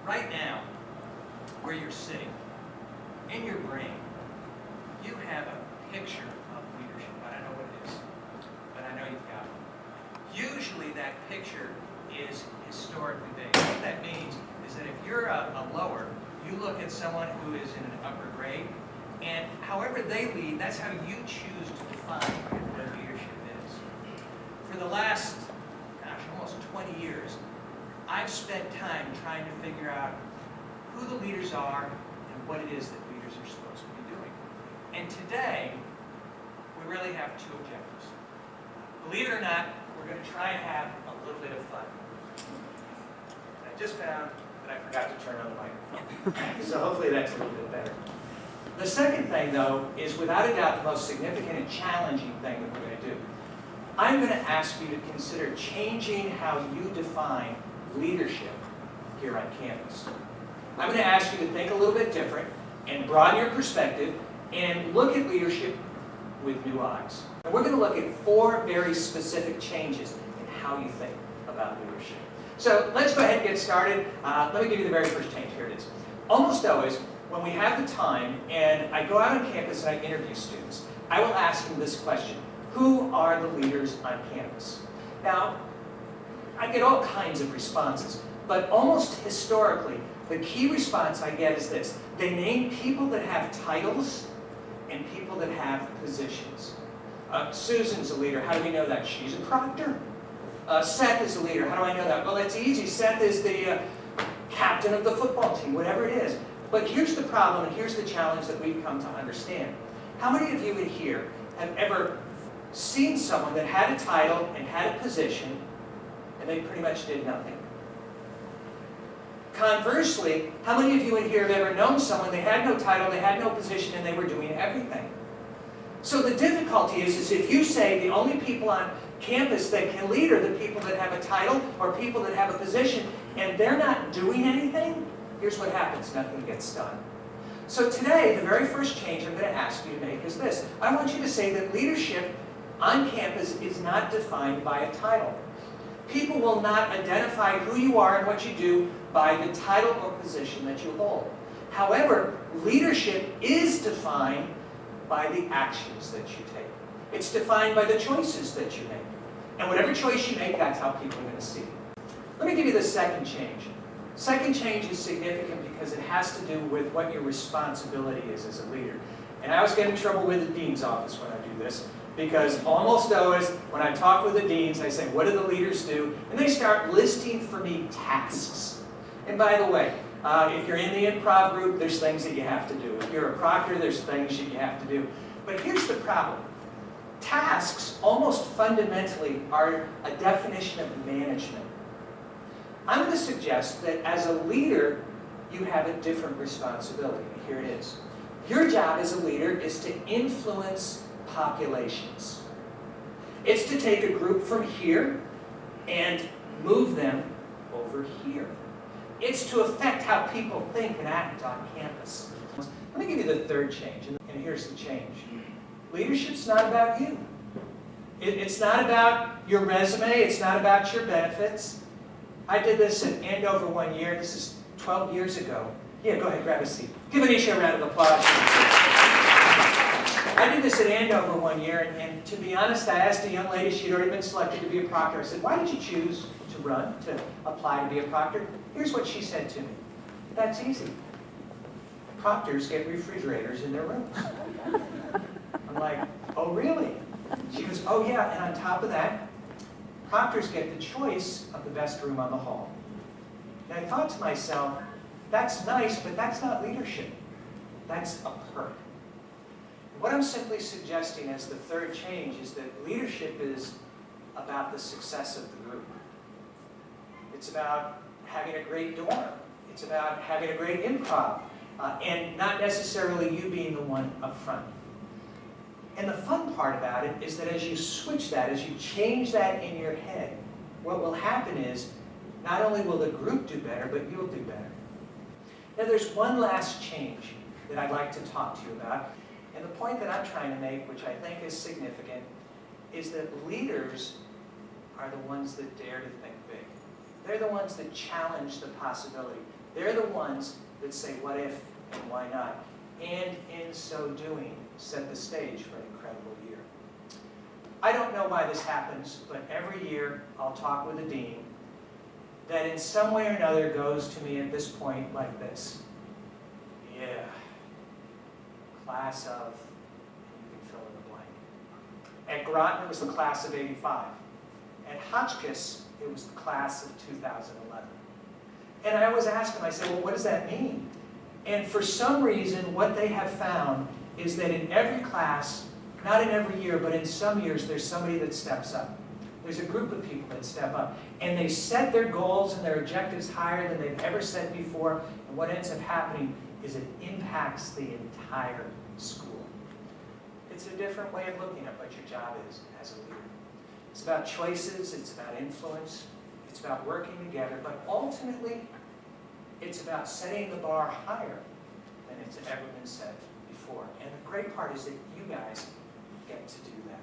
right now, where you're sitting, in your brain, you have a picture of leadership. I don't know what it is, but I know you've got one. Usually that picture is historically based. What that means is that if you're a lower, you look at someone who is in an upper grade, and however they lead, that's how you choose to define what leadership is. For the last, almost 20 years, I've spent time trying to figure out who the leaders are and what it is that leaders are supposed to be doing. And today, we really have two objectives. Believe it or not, we're going to try and have a little bit of fun. I just found that I forgot to turn on the microphone. So hopefully that's a little bit better. The second thing, though, is without a doubt the most significant and challenging thing that we're going to do. I'm going to ask you to consider changing how you define leadership here on campus. I'm going to ask you to think a little bit different and broaden your perspective and look at leadership with new eyes. And we're going to look at 4 very specific changes in how you think about leadership. So let's go ahead and get started. Let me give you the very first change. Here it is. Almost always, when we have the time and I go out on campus and I interview students, I will ask them this question: who are the leaders on campus? Now, I get all kinds of responses, but almost historically, the key response I get is this. They name people that have titles and people that have positions. Susan's a leader. How do we know that? She's a proctor. Seth is a leader. How do I know that? Well, it's easy. Seth is the captain of the football team, whatever it is. But here's the problem, and here's the challenge that we've come to understand. How many of you in here have ever seen someone that had a title and had a position, and they pretty much did nothing? Conversely, how many of you in here have ever known someone, they had no title, they had no position, and they were doing everything? So the difficulty is if you say the only people on campus that can lead are the people that have a title or people that have a position, and they're not doing anything, here's what happens: nothing gets done. So today, the very first change I'm going to ask you to make is this. I want you to say that leadership on campus is not defined by a title. People will not identify who you are and what you do by the title or position that you hold. However, leadership is defined by the actions that you take. It's defined by the choices that you make. And whatever choice you make, that's how people are going to see it. Let me give you the second change. Second change is significant because it has to do with what your responsibility is as a leader. And I always get in trouble with the dean's office when I do this, because almost always when I talk with the deans, I say, what do the leaders do? And they start listing for me tasks. And by the way, if you're in the improv group, there's things that you have to do. If you're a proctor, there's things that you have to do. But here's the problem. Tasks, almost fundamentally, are a definition of management. I'm going to suggest that as a leader, you have a different responsibility. Here it is. Your job as a leader is to influence populations. It's to take a group from here and move them over here. It's to affect how people think and act on campus. Let me give you the third change, and here's the change. Leadership's not about you. It's not about your resume. It's not about your benefits. I did this at Andover one year. This is 12 years ago. Yeah, go ahead, grab a seat. Give Anisha a round of applause. I did this at Andover one year, and to be honest, I asked a young lady, she'd already been selected to be a proctor. I said, why did you choose to run, to apply to be a proctor? Here's what she said to me. That's easy. Proctors get refrigerators in their rooms. I'm like, oh, really? She goes, oh, yeah, and on top of that, proctors get the choice of the best room on the hall. And I thought to myself, that's nice, but that's not leadership. That's a perk. What I'm simply suggesting as the third change is that leadership is about the success of the group. It's about having a great dorm. It's about having a great improv, and not necessarily you being the one up front. And the fun part about it is that as you switch that, as you change that in your head, what will happen is not only will the group do better, but you'll do better. Now there's one last change that I'd like to talk to you about. And the point that I'm trying to make, which I think is significant, is that leaders are the ones that dare to think big. They're the ones that challenge the possibility. They're the ones that say, what if and why not? And in so doing, set the stage for an incredible year. I don't know why this happens, but every year I'll talk with a dean that in some way or another goes to me at this point like this. Yeah, class of, and you can fill in the blank. At Groton, it was the class of '85. At Hotchkiss, it was the class of 2011. And I always ask them, I say, well, what does that mean? And for some reason, what they have found is that in every class, not in every year, but in some years, there's somebody that steps up. There's a group of people that step up. And they set their goals and their objectives higher than they've ever set before. And what ends up happening is it impacts the entire school. It's a different way of looking at what your job is as a leader. It's about choices, it's about influence, it's about working together, but ultimately, it's about setting the bar higher than it's ever been set before. And the great part is that you guys get to do that.